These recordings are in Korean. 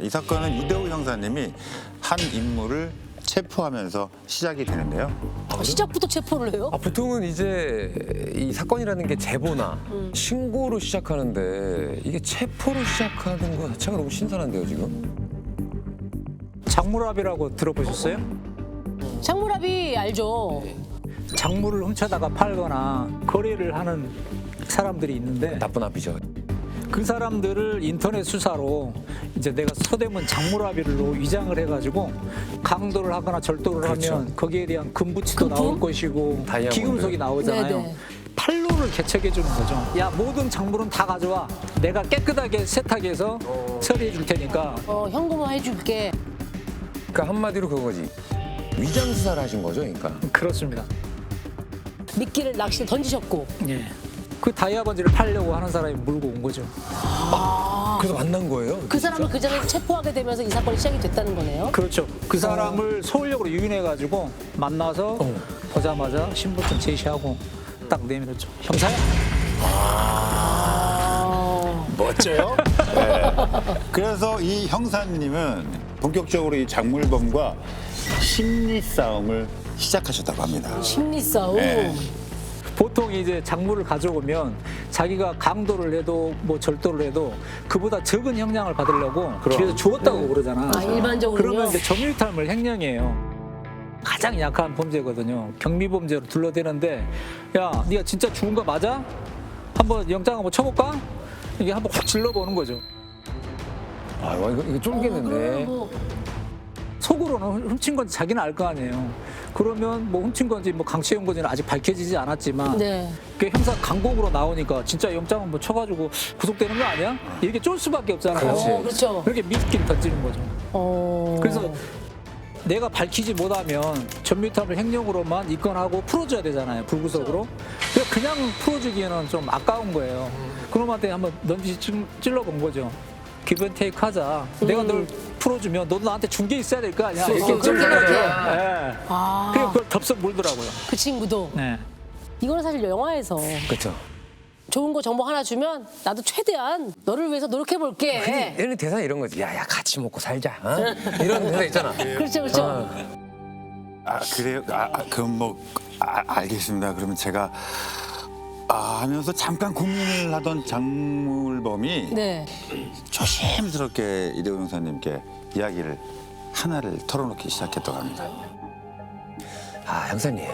이 사건은 이대호 형사님이 한 인물을 체포하면서 시작이 되는데요. 시작부터 체포를 해요? 보통은 이제 이 사건이라는 게 제보나 신고로 시작하는데 이게 체포로 시작하는 거 자체가 너무 신선한데요, 지금? 작물압이라고 들어보셨어요? 작물압이 알죠. 작물을 훔쳐다가 팔거나 거래를 하는 사람들이 있는데 나쁜 앞이죠. 그 사람들을 인터넷 수사로 이제 내가 서대문 작물압으로 위장을 해가지고 강도를 하거나 절도를 그렇죠. 하면 거기에 대한 금부치도 금품? 나올 것이고 다이아몬드. 기금속이 나오잖아요. 네네. 판로를 개척해 주는 거죠. 야, 모든 작물은 다 가져와. 내가 깨끗하게 세탁해서 처리해 줄 테니까. 현금화 해줄게. 그러니까 한마디로 그거지. 위장 수사를 하신 거죠, 그러니까. 그렇습니다. 미끼를 낚시를 던지셨고. 예. 그 다이아몬드를 팔려고 하는 사람이 물고 온 거죠. 그래서 만난 거예요? 그 사람을 그 전에 체포하게 되면서 이 사건이 시작이 됐다는 거네요. 그렇죠. 그 사람을 서울역으로 유인해가지고 만나서 보자마자 신분증 제시하고 딱 내밀었죠. 형사야? 멋져요? 네. 그래서 이 형사님은 본격적으로 이 작물범과 심리 싸움을 시작하셨다고 합니다. 심리 싸움. 네. 보통 이제 작물을 가져오면 자기가 강도를 해도 뭐 절도를 해도 그보다 적은 형량을 받으려고 뒤에서 주었다고 그러잖아. 일반적으로요? 그러면 이제 점유유탈물 횡령이에요. 가장 약한 범죄거든요. 경미범죄로 둘러대는데 야, 네가 진짜 죽은 거 맞아? 한번 영장 한번 쳐볼까? 이게 한번 확 질러보는 거죠. 이거 쫄겠는데. 속으로는 훔친 건지 자기는 알 거 아니에요. 그러면 뭐 훔친 건지 뭐 강취한 건지는 아직 밝혀지지 않았지만 네. 그 형사 강곡으로 나오니까 진짜 영장 한번 쳐가지고 구속되는 거 아니야? 이렇게 쫄 수밖에 없잖아요. 그렇죠. 그렇게 미끼를 던지는 거죠. 그래서 내가 밝히지 못하면 전미탑을 횡령으로만 입건하고 풀어줘야 되잖아요. 불구속으로. 그냥 풀어주기에는 좀 아까운 거예요. 그놈한테 한번 넌지 찔러본 거죠. 기브 테이크 하자. 내가 널 풀어주면 너도 나한테 준 게 있어야 될 거 아니야. 이렇게 그렇게 그렇게. 예. 그래서 그걸 덥석 물더라고요. 그 친구도. 네. 이거는 사실 영화에서 그렇죠. 좋은 거 정보 하나 주면 나도 최대한 너를 위해서 노력해볼게. 얘는 대사 이런 거지. 야, 같이 먹고 살자. 어? 이런 대사 있잖아. 그렇죠, 그렇죠. 그래요? 그럼 뭐 알겠습니다. 그러면 제가 하면서 잠깐 고민을 하던 작물범이 네. 조심스럽게 이대호 형사님께 이야기를 하나를 털어놓기 시작했다고 합니다. 형사님.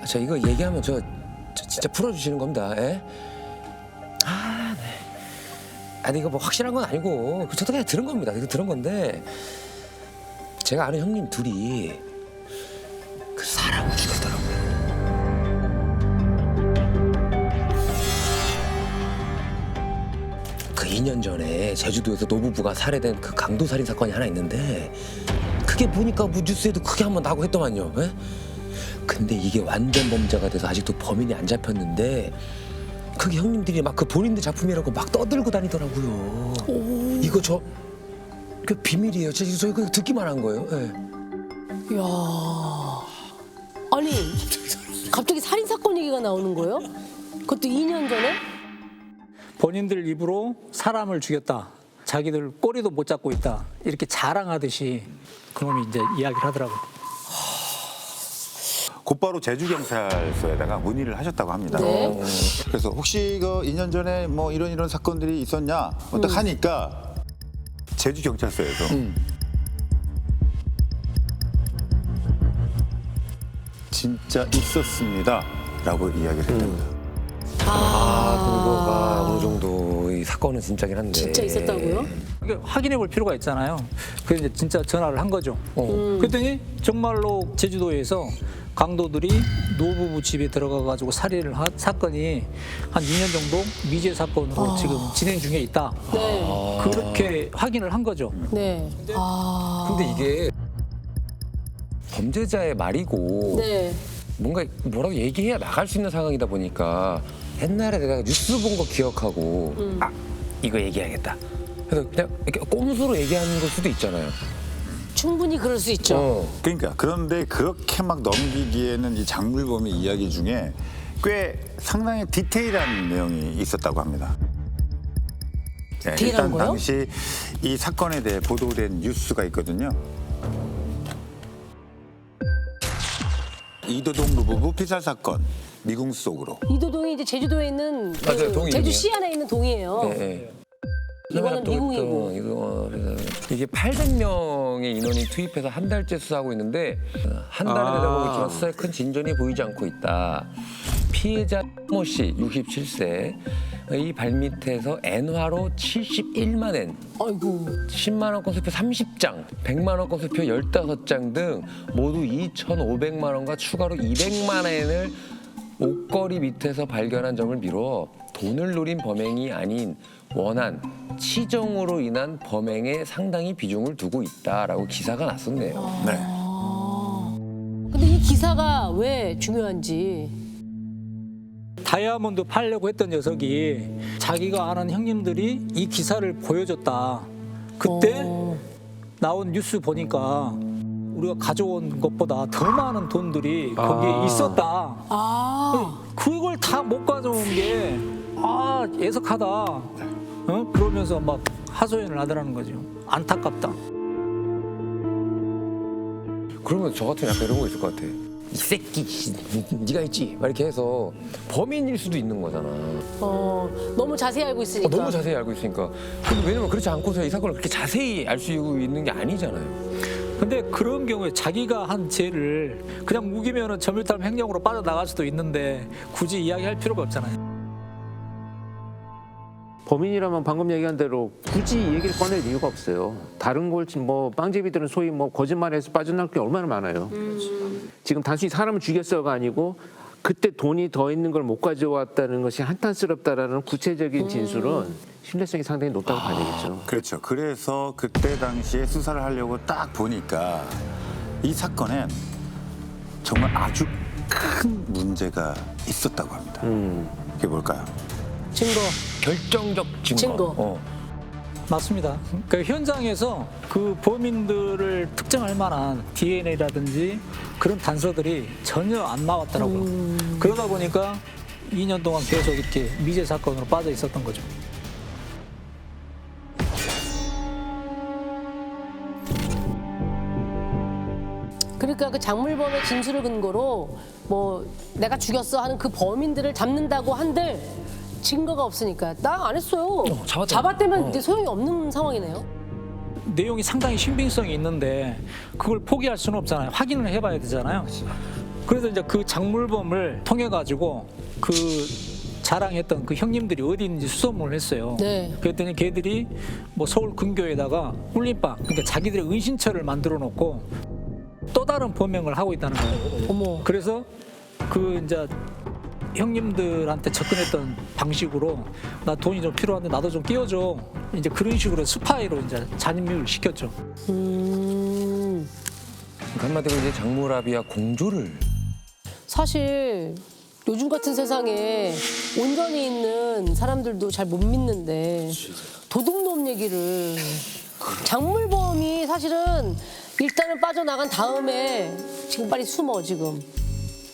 저 이거 얘기하면 저 진짜 풀어주시는 겁니다. 예? 네. 근데 이거 뭐 확실한 건 아니고 저도 그냥 들은 겁니다. 이거 들은 건데 제가 아는 형님 둘이 그 사람을 죽였더라고요. 그 2년 전에 제주도에서 노부부가 살해된 그 강도살인 사건이 하나 있는데 그게 보니까 뭐 뉴스에도 크게 한번 나고 했더만요. 예? 근데 이게 완전 범죄가 돼서 아직도 범인이 안 잡혔는데 그게 형님들이 막 그 본인들 작품이라고 막 떠들고 다니더라고요. 이거 그 비밀이에요. 저 이거 듣기만 한 거예요. 예. 이야. 아니, 갑자기 살인사건 얘기가 나오는 거예요? 그것도 2년 전에? 본인들 입으로 사람을 죽였다. 자기들 꼬리도 못 잡고 있다. 이렇게 자랑하듯이 그놈이 이제 이야기를 하더라고요. 곧바로 제주경찰서에다가 문의를 하셨다고 합니다. 네. 그래서 혹시 그 2년 전에 뭐 이런 사건들이 있었냐? 딱 하니까 제주경찰서에서 진짜 있었습니다. 라고 이야기를 했답니다. 근거가 어느 정도 이 사건은 진짜긴 한데. 진짜 있었다고요? 이게 확인해 볼 필요가 있잖아요. 그래서 이제 진짜 전화를 한 거죠. 그랬더니 정말로 제주도에서 강도들이 노부부 집에 들어가가지고 살해를 한 사건이 한 2년 정도 미제 사건으로 지금 진행 중에 있다. 네. 그렇게 확인을 한 거죠. 네. 근데 이게 범죄자의 말이고 네. 뭔가 뭐라고 얘기해야 나갈 수 있는 상황이다 보니까 옛날에 내가 뉴스 본 거 기억하고 이거 얘기해야겠다. 그래서 그냥 이렇게 꼼수로 얘기하는 걸 수도 있잖아요. 충분히 그럴 수 있죠. 그러니까 그런데 그렇게 막 넘기기에는 이 작물범의 이야기 중에 꽤 상당히 디테일한 내용이 있었다고 합니다. 어떻게 일단 간 거예요? 당시 이 사건에 대해 보도된 뉴스가 있거든요. 이도동 루부부 피살 사건 미궁 속으로. 이도동이 이제 제주도에 있는 맞아요, 동이 제주시 안에 있는 동이에요. 네. 이거는 미궁이고. 이게 800명의 인원이 투입해서 한 달째 수사하고 있는데 한 달이 되다 보니까 수사에 큰 진전이 보이지 않고 있다. 피해자 모 씨 67세 이 발밑에서 엔화로 71만 엔, 아이고. 10만 원권 수표 30장, 100만 원권 수표 15장 등 모두 2,500만 원과 추가로 200만 엔을 옷걸이 밑에서 발견한 점을 미뤄 돈을 노린 범행이 아닌 원한, 치정으로 인한 범행에 상당히 비중을 두고 있다라고 기사가 났었네요. 네. 근데 이 기사가 왜 중요한지. 다이아몬드 팔려고 했던 녀석이 자기가 아는 형님들이 이 기사를 보여줬다. 그때 나온 뉴스 보니까 우리가 가져온 것보다 더 많은 돈들이 거기에 있었다. 그걸 다 못 가져온 게 애석하다. 그러면서 막 하소연을 하더라는 거죠. 안타깝다. 그러면 저 같으면 약간 이런 거 있을 것 같아. 이 새끼, 네가 있지? 막 이렇게 해서 범인일 수도 있는 거잖아. 너무 자세히 알고 있으니까. 너무 자세히 알고 있으니까. 근데 왜냐면 그렇지 않고서 이 사건을 그렇게 자세히 알 수 있는 게 아니잖아요. 근데 그런 경우에 자기가 한 죄를 그냥 우기면은 점유탐 횡령으로 빠져나갈 수도 있는데 굳이 이야기할 필요가 없잖아요. 범인이라면 방금 얘기한 대로 굳이 이 얘기를 꺼낼 이유가 없어요. 다른 걸 뭐 빵제비들은 소위 뭐 거짓말해서 빠져나올 게 얼마나 많아요. 지금 단순히 사람을 죽였어가 아니고 그때 돈이 더 있는 걸 못 가져왔다는 것이 한탄스럽다라는 구체적인 진술은 신뢰성이 상당히 높다고 봐야 되겠죠. 그렇죠. 그래서 그때 당시에 수사를 하려고 딱 보니까 이 사건엔 정말 아주 큰 문제가 있었다고 합니다. 그게 뭘까요? 증거. 결정적 증거. 증거. 맞습니다. 그러니까 현장에서 그 범인들을 특정할 만한 DNA라든지 그런 단서들이 전혀 안 나왔더라고요. 그러다 보니까 2년 동안 계속 이렇게 미제 사건으로 빠져 있었던 거죠. 그러니까 그 장물범의 진술을 근거로 뭐 내가 죽였어 하는 그 범인들을 잡는다고 한들 증거가 없으니까 나 안 했어요. 잡았다면 이제 소용이 없는 상황이네요. 내용이 상당히 신빙성이 있는데 그걸 포기할 수는 없잖아요. 확인을 해봐야 되잖아요. 그래서 이제 그 장물범을 통해 가지고 그 자랑했던 그 형님들이 어디 있는지 수소문을 했어요. 네. 그랬더니 걔들이 뭐 서울 근교에다가 꿀림방, 그러니까 자기들의 은신처를 만들어 놓고 또 다른 범행을 하고 있다는 거예요. 어머. 그래서 그 이제 형님들한테 접근했던 방식으로 나 돈이 좀 필요한데 나도 좀 끼워줘. 이제 그런 식으로 스파이로 이제 잔입을 시켰죠. 한마디로 이제 장무라비와 공조를. 사실 요즘 같은 세상에 온전히 있는 사람들도 잘 못 믿는데 도둑놈 얘기를 장물범이 사실은 일단은 빠져나간 다음에 지금 빨리 숨어 지금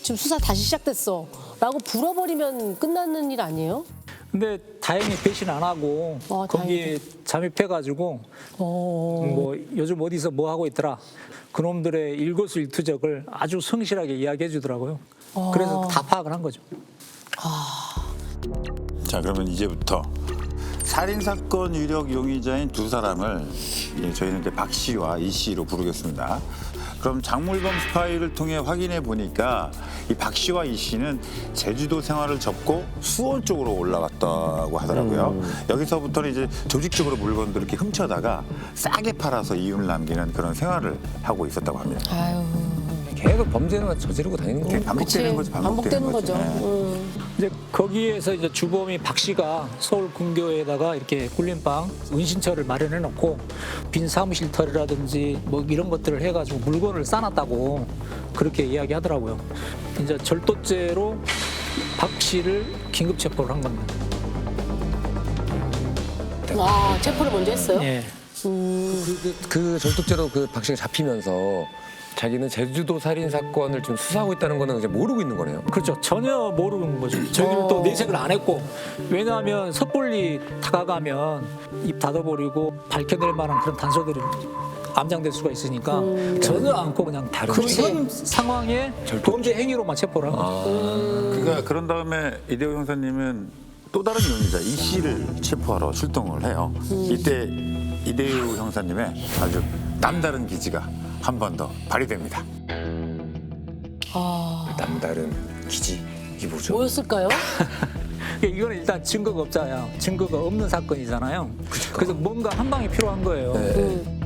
수사 다시 시작됐어 라고 불어버리면 끝나는 일 아니에요? 근데 다행히 배신 안 하고 거기에 잠입해가지고 뭐 요즘 어디서 뭐 하고 있더라. 그놈들의 일거수일투족을 아주 성실하게 이야기해 주더라고요. 그래서 다 파악을 한 거죠. 자, 그러면 이제부터 살인사건 유력 용의자인 두 사람을 저희는 이제 박 씨와 이 씨로 부르겠습니다. 그럼 장물범 스파이를 통해 확인해 보니까 이 박 씨와 이 씨는 제주도 생활을 접고 수원 쪽으로 올라갔다고 하더라고요. 여기서부터는 이제 조직적으로 물건들을 이렇게 훔쳐다가 싸게 팔아서 이윤을 남기는 그런 생활을 하고 있었다고 합니다. 아유. 계속 범죄를 저지르고 다니는 거예요. 반복되는 거죠. 반복되는 거죠. 네. 이제 거기에서 이제 주범이 박 씨가 서울 근교에다가 이렇게 꿀림방 은신처를 마련해 놓고 빈 사무실 털이라든지 뭐 이런 것들을 해가지고 물건을 싸놨다고 그렇게 이야기하더라고요. 이제 절도죄로 박 씨를 긴급 체포를 한 겁니다. 와, 체포를 먼저 했어요? 예. 그 절도죄로 그 박 씨가 잡히면서 자기는 제주도 살인 사건을 좀 수사하고 있다는 거는 이제 모르고 있는 거네요. 그렇죠. 전혀 모르는 거죠. 저희는 또 내색을 안 했고, 왜냐하면 섣불리 다가가면 입 닫아버리고 밝혀낼 만한 그런 단서들이 암장될 수가 있으니까 전혀 않고 그냥 다른 그런 상황에 범죄 행위로만 체포를 한 거죠. 그러니까 그런 다음에 이대호 형사님은 또 다른 용의자 이 씨를 체포하러 출동을 해요. 이때 이대호 형사님의 아주 남다른 기지가 한 번 더 발휘됩니다. 남다른 기지 이게 뭐죠? 뭐였을까요? 이거는 일단 증거가 없잖아요. 증거가 없는 사건이잖아요. 그래서 뭔가 한 방이 필요한 거예요.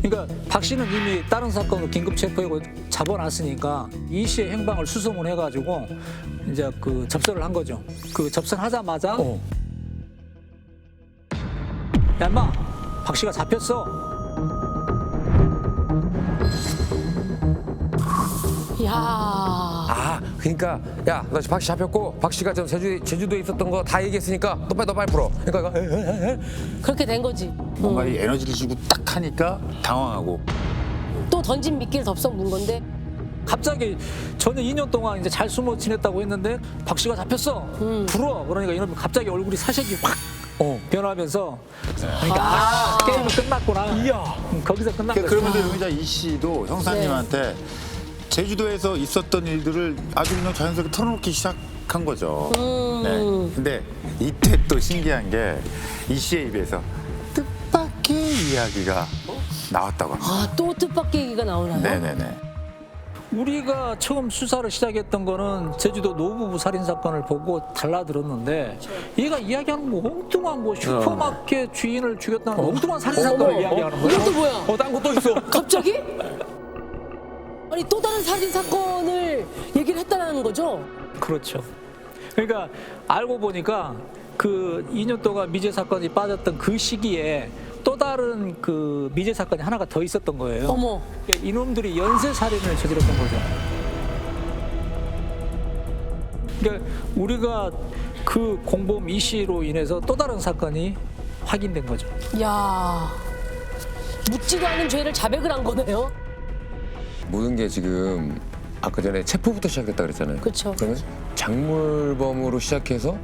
그러니까 박 씨는 이미 다른 사건으로 긴급 체포하고 잡아놨으니까 이 씨의 행방을 수소문 해가지고 이제 그 접선을 한 거죠. 그 접선하자마자 야 인마 박 씨가 잡혔어. 야. 아, 그러니까 야, 너 박 씨 잡혔고 박 씨가 좀 제주도에 있었던 거 다 얘기했으니까 너 빨리 풀어. 그러니까 이거 그렇게 된 거지. 뭔가 이 에너지를 주고 딱 하니까 당황하고 또 던진 미끼를 덥석 문 건데 갑자기 저는 2년 동안 이제 잘 숨어 지냈다고 했는데 박 씨가 잡혔어. 불어. 그러니까 이놈이 갑자기 얼굴이 사색이 확 변하면서 그러니까 게임은 끝났구나. 거기서 끝난 거죠. 그러면서 용의자 이 씨도 형사님한테 제주도에서 있었던 일들을 아주 그냥 자연스럽게 털어놓기 시작한 거죠. 네. 근데 이때 또 신기한 게 이 씨의 입에서 뜻밖의 이야기가 나왔다고 합니다. 아, 또 뜻밖의 얘기가 나오나요? 네네네. 우리가 처음 수사를 시작했던 거는 제주도 노부부 살인 사건을 보고 달라들었는데 얘가 이야기하는 거 엉뚱한 뭐 슈퍼마켓 주인을 죽였다는 엉뚱한 살인 사건을 이야기하는 거예요. 이것도 뭐야? 딴 것도 있어. 갑자기? 아니 또 다른 살인 사건을 얘기를 했다는 거죠? 그렇죠. 그러니까 알고 보니까 그 2년 동안 미제 사건이 빠졌던 그 시기에 또 다른 그 미제 사건이 하나가 더 있었던 거예요. 어머. 그러니까 이놈들이 연쇄 살인을 저질렀던 거죠. 그러니까 우리가 그 공범 이 씨로 인해서 또 다른 사건이 확인된 거죠. 야. 묻지도 않은 죄를 자백을 한 거네요. 모든 게 지금 아까 전에 체포부터 시작됐다 그랬잖아요. 그쵸. 그러면 작물범으로 시작해서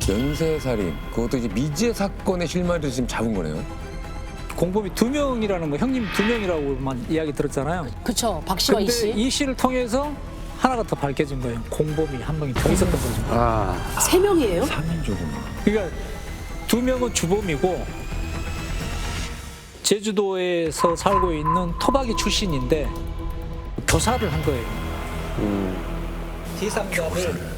연쇄살인, 그것도 이제 미제 사건의 실마리를 지금 잡은 거네요. 공범이 2명이라는 거, 형님 2명이라고만 이야기 들었잖아요. 그쵸. 박 씨와 이 근데 씨. 이 씨를 통해서 하나가 더 밝혀진 거예요. 공범이 한 명이 더 있었던 거죠. 세 명이에요? 3인조구나. 그러니까 2명은 주범이고 제주도에서 살고 있는 토박이 출신인데 교사를 한 거예요. 제3자를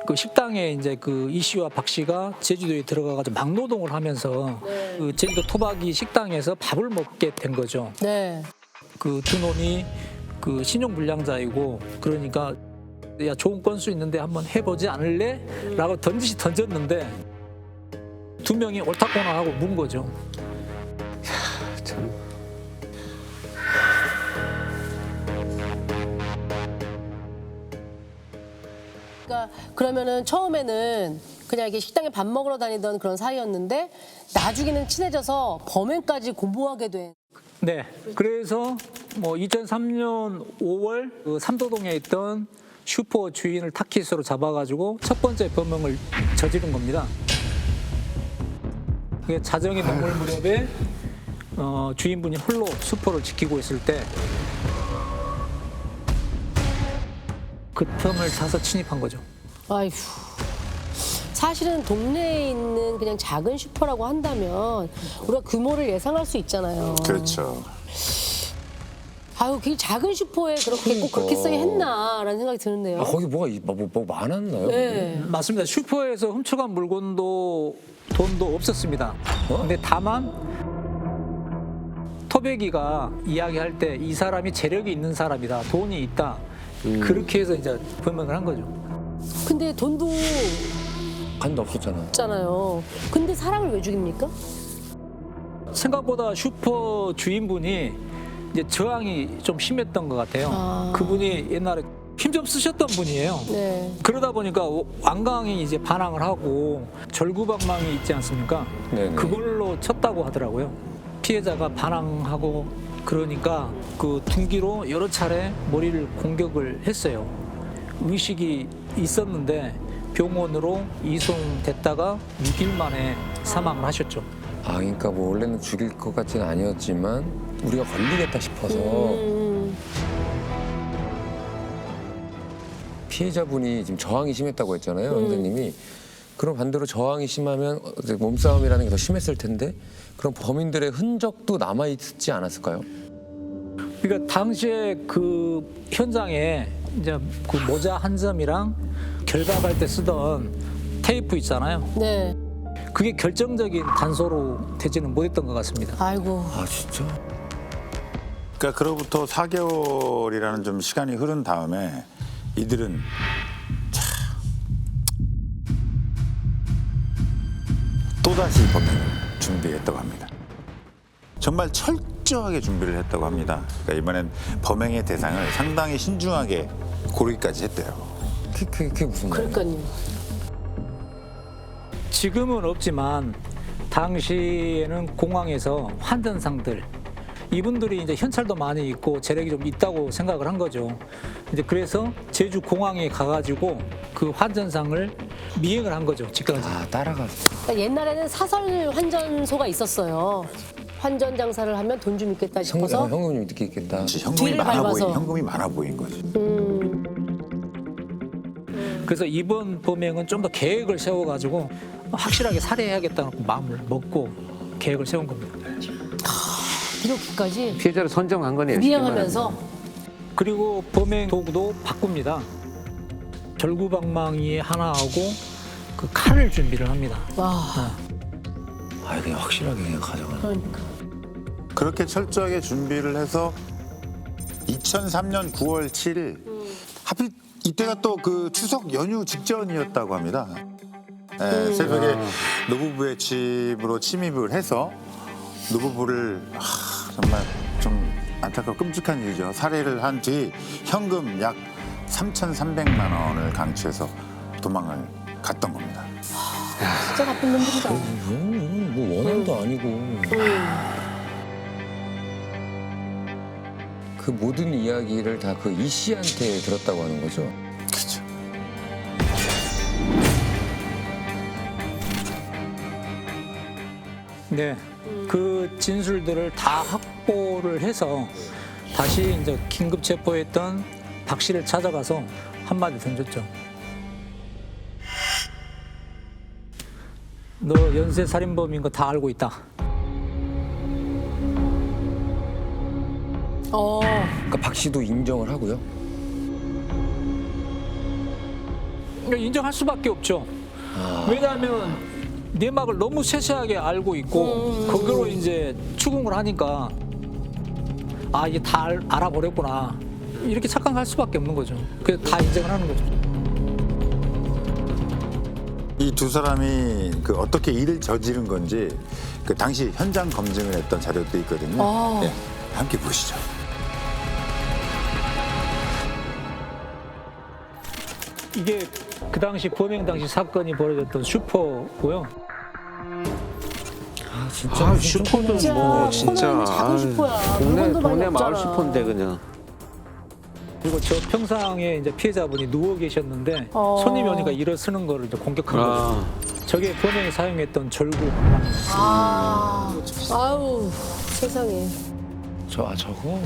그 식당에 이제 그 이 씨와 박 씨가 제주도에 들어가가지고 막노동을 하면서 그 제주도 토박이 식당에서 밥을 먹게 된 거죠. 네. 그 두 놈이 그 신용불량자이고 그러니까 야 좋은 건수 있는데 한번 해보지 않을래? 라고 던졌는데 2명이 옳다거나 하고 문 거죠. 그러니까 그러면은 처음에는 그냥 이게 식당에 밥 먹으러 다니던 그런 사이였는데 나중에는 친해져서 범행까지 공모하게 된. 네. 그래서 뭐 2003년 5월 그 삼도동에 있던 슈퍼 주인을 타깃으로 잡아가지고 첫 번째 범행을 저지른 겁니다. 그게 자정의 눈물 무렵에 주인분이 홀로 슈퍼를 지키고 있을 때 그 틈을 타서 침입한 거죠. 아이고. 사실은 동네에 있는 그냥 작은 슈퍼라고 한다면 우리가 규모를 예상할 수 있잖아요. 그렇죠. 아유, 그 작은 슈퍼에 그렇게 꼭 그렇게 쓰게 했나라는 생각이 드는데요. 아, 거기 뭐가 뭐 많았나요? 네. 맞습니다. 슈퍼에서 훔쳐간 돈도 없었습니다. 근데 다만 토백이가 이야기할 때 이 사람이 재력이 있는 사람이다, 돈이 있다. 그렇게 해서 이제 범행을 한 거죠. 근데 돈도 간도 없었잖아. 없잖아요. 근데 사람을 왜 죽입니까? 생각보다 슈퍼 주인분이 이제 저항이 좀 심했던 것 같아요. 그분이 옛날에 힘 좀 쓰셨던 분이에요. 네. 그러다 보니까 완강히 이제 반항을 하고 절구방망이 있지 않습니까? 네네. 그걸로 쳤다고 하더라고요. 피해자가 반항하고 그러니까 그 둔기로 여러 차례 머리를 공격을 했어요. 의식이 있었는데 병원으로 이송됐다가 6일 만에 사망을 하셨죠. 아, 그러니까 뭐 원래는 죽일 것 같지는 아니었지만 우리가 걸리겠다 싶어서 피해자분이 지금 저항이 심했다고 했잖아요, 선생님이. 그럼 반대로 저항이 심하면 몸싸움이라는 게 더 심했을 텐데 그럼 범인들의 흔적도 남아있지 않았을까요? 그러니까 당시에 그 현장에 이제 그 모자 한 점이랑 결박할 때 쓰던 테이프 있잖아요. 네. 그게 결정적인 단서로 되지는 못했던 것 같습니다. 아이고. 아, 진짜? 그러니까 그로부터 4개월이라는 좀 시간이 흐른 다음에 이들은 또다시 범행을 준비했다고 합니다. 정말 철저하게 준비를 했다고 합니다. 그러니까 이번엔 범행의 대상을 상당히 신중하게 고르기까지 했대요. 그게 무슨 말이에요? 그러니까요. 지금은 없지만 당시에는 공항에서 환전상들 이분들이 이제 현찰도 많이 있고 재력이 좀 있다고 생각을 한 거죠. 이제 그래서 제주 공항에 가가지고 그 환전상을 미행을 한 거죠. 지금까지. 아, 따라가서. 그러니까 옛날에는 사설 환전소가 있었어요. 환전 장사를 하면 돈 좀 있겠다 싶어서 현금이 믿기 있겠다. 현금이 뒤를 많아 밟아서. 보인, 현금이 많아 보인 거지. 그래서 이번 범행은 좀 더 계획을 세워가지고 확실하게 살해해야겠다는 마음을 먹고 계획을 세운 겁니다. 이렇게까지 피해자를 선정한 거네요. 쉽게 미행하면서 그리고 범행 도구도 바꿉니다. 절구방망이 하나하고 그 칼을 준비를 합니다. 와. 아, 그냥 확실하게 그냥 가져가는. 그러니까. 그렇게 철저하게 준비를 해서 2003년 9월 7일 하필 이때가 또 그 추석 연휴 직전이었다고 합니다. 새벽에 노부부의 집으로 침입을 해서 노부부를 정말 좀 안타깝고 끔찍한 일이죠. 살해를 한 뒤 현금 약 3,300만 원을 강취해서 도망을 갔던 겁니다. 진짜 나쁜 놈들이다. 뭐 원한도 아니고. 그 모든 이야기를 다 그 이 씨한테 들었다고 하는 거죠? 그렇죠. 네. 그 진술들을 다 확보를 해서 다시 이제 긴급 체포했던 박 씨를 찾아가서 한마디 던졌죠. 너 연쇄 살인범인 거 다 알고 있다. 그러니까 박 씨도 인정을 하고요. 그러니까 인정할 수밖에 없죠. 왜냐하면 내막을 너무 세세하게 알고 있고 그거로 이제 추궁을 하니까 아 이게 다 알아버렸구나 이렇게 착각할 수밖에 없는 거죠. 그래서 다 인정을 하는 거죠. 이 두 사람이 그 어떻게 일을 저지른 건지 그 당시 현장 검증을 했던 자료도 있거든요. 네, 함께 보시죠. 이게 그 당시 범행 당시 사건이 벌어졌던 슈퍼고요. 아, 슈퍼는 뭐 진짜 코너는 작은 슈퍼야. 동네 물건도 많이 동네 마을 없잖아. 슈퍼인데 그냥. 그리고 저 평상에 이제 피해자분이 누워 계셨는데 손님이 오니까 일어서는 거를 이제 공격한 거죠. 저게 범행이 사용했던 절구 방망이입니다. 아우 세상에. 저거?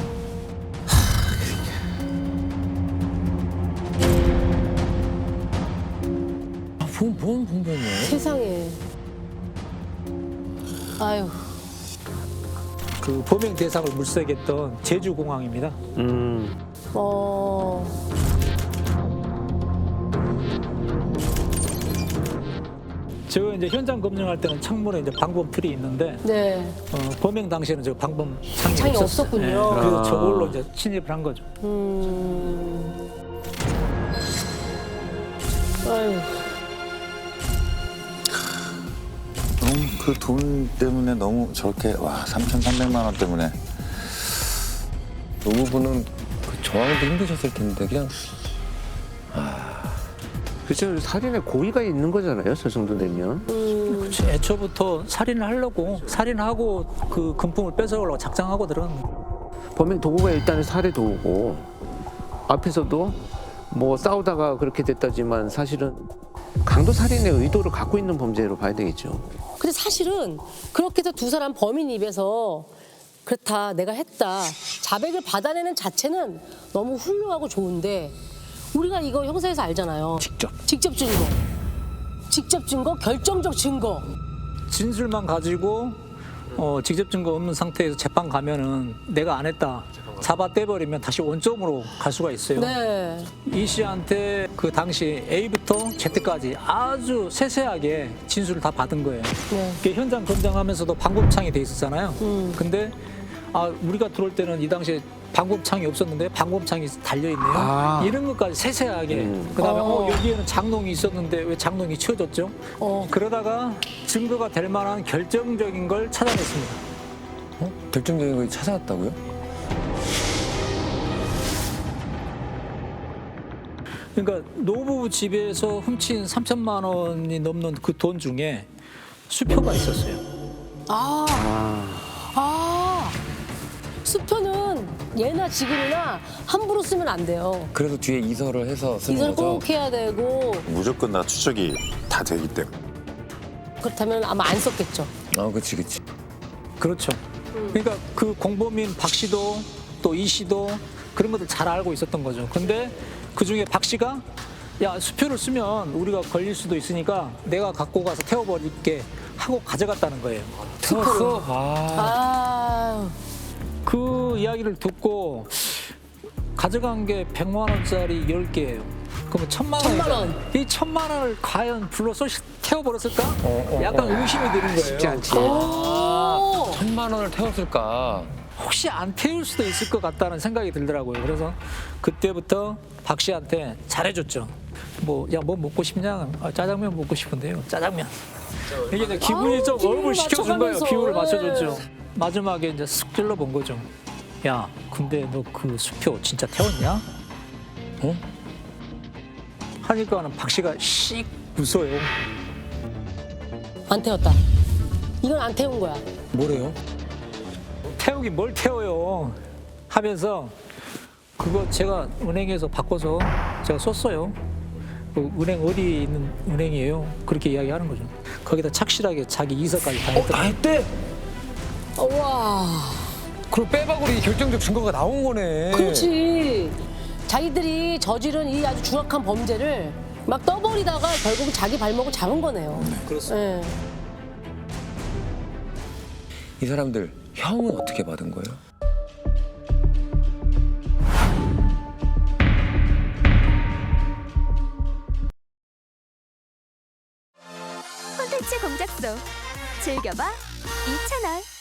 뭔 공변이에요? 세상에. 아유. 그 범행 대상을 물색했던 제주공항입니다. 저 이제 현장 검증할 때는 창문에 이제 방범 틀이 있는데 네. 범행 당시에는 저 방범 창이 창이 없었군요. 그래서 저걸로 이제 침입을 한 거죠. 아유. 그 돈 때문에 너무 저렇게 3,300만 원 때문에 노부부는 그 저항도 힘드셨을 텐데 그냥 그렇죠. 살인에 고의가 있는 거잖아요. 저 정도 되면. 그치, 애초부터 살인을 하려고 살인하고 그 금품을 뺏어오려고 작정하고 들어간 거예요. 범행 도구가 일단은 살해 도구고 앞에서도 뭐 싸우다가 그렇게 됐다지만 사실은 강도 살인의 의도를 갖고 있는 범죄로 봐야 되겠죠. 근데 사실은 그렇게 해서 두 사람 범인 입에서 그렇다 내가 했다 자백을 받아내는 자체는 너무 훌륭하고 좋은데 우리가 이거 형사에서 알잖아요. 직접 증거, 결정적 증거. 진술만 가지고 직접 증거 없는 상태에서 재판 가면은 내가 안 했다 잡아 떼버리면 다시 원점으로 갈 수가 있어요. 네. 이 씨한테 그 당시 A부터 Z까지 아주 세세하게 진술을 다 받은 거예요. 네. 이게 현장 검증하면서도 방법창이 돼 있었잖아요. 근데 우리가 들어올 때는 이 당시에 방법창이 없었는데 방법창이 달려있네요. 이런 것까지 세세하게. 그다음에 여기에는 장롱이 있었는데 왜 장롱이 치워졌죠? 그러다가 증거가 될 만한 결정적인 걸 찾아냈습니다. 결정적인 걸 찾아왔다고요? 그러니까 노부부 집에서 훔친 3천만 원이 넘는 그 돈 중에 수표가 있었어요. 수표는 예나 지금이나 함부로 쓰면 안 돼요. 그래서 뒤에 이설을 해서 쓰는 이걸 거죠? 꼭 해야 되고 무조건 다 추적이 다 되기 때문에. 그렇다면 아마 안 썼겠죠. 그치. 그렇죠. 그러니까 그 공범인 박 씨도 또 이 씨도 그런 것들 잘 알고 있었던 거죠. 근데 그 중에 박 씨가 야 수표를 쓰면 우리가 걸릴 수도 있으니까 내가 갖고 가서 태워버릴게 하고 가져갔다는 거예요. 태웠어? 그 이야기를 듣고 가져간 게 100만 원짜리 10개예요. 그러면 1000만 원. 1000만 원. 이 1000만 원을 과연 불러서 태워버렸을까? 약간 의심이 드는 거예요. 쉽지 않지. 1000만 원을 태웠을까? 혹시 안 태울 수도 있을 것 같다는 생각이 들더라고요. 그래서 그때부터 박 씨한테 잘해줬죠. 뭐 먹고 싶냐? 짜장면 먹고 싶은데요. 짜장면. 이게 이제 기분이 좀 비율을 얼굴 시켜준 거예요. 맞춰가면서. 비율을 맞춰줬죠. 마지막에 이제 쓱 찔러본 거죠. 야, 근데 너 그 수표 진짜 태웠냐? 하니까는 박 씨가 씩 웃어요. 안 태웠다. 이건 안 태운 거야. 뭐래요? 태우긴 뭘 태워요 하면서 그거 제가 은행에서 바꿔서 제가 썼어요. 그 은행 어디 있는 은행이에요? 그렇게 이야기하는 거죠. 거기다 착실하게 자기 이서까지 다 했더라고요. 다 했대? 와. 그럼 빼박으로 이 결정적 증거가 나온 거네. 그렇지. 자기들이 저지른 이 아주 중악한 범죄를 막 떠버리다가 결국 자기 발목을 잡은 거네요. 그렇습니다. 예. 이 사람들 형은 어떻게 받은 거예요? 콘텐츠 공작소 즐겨봐 이 채널.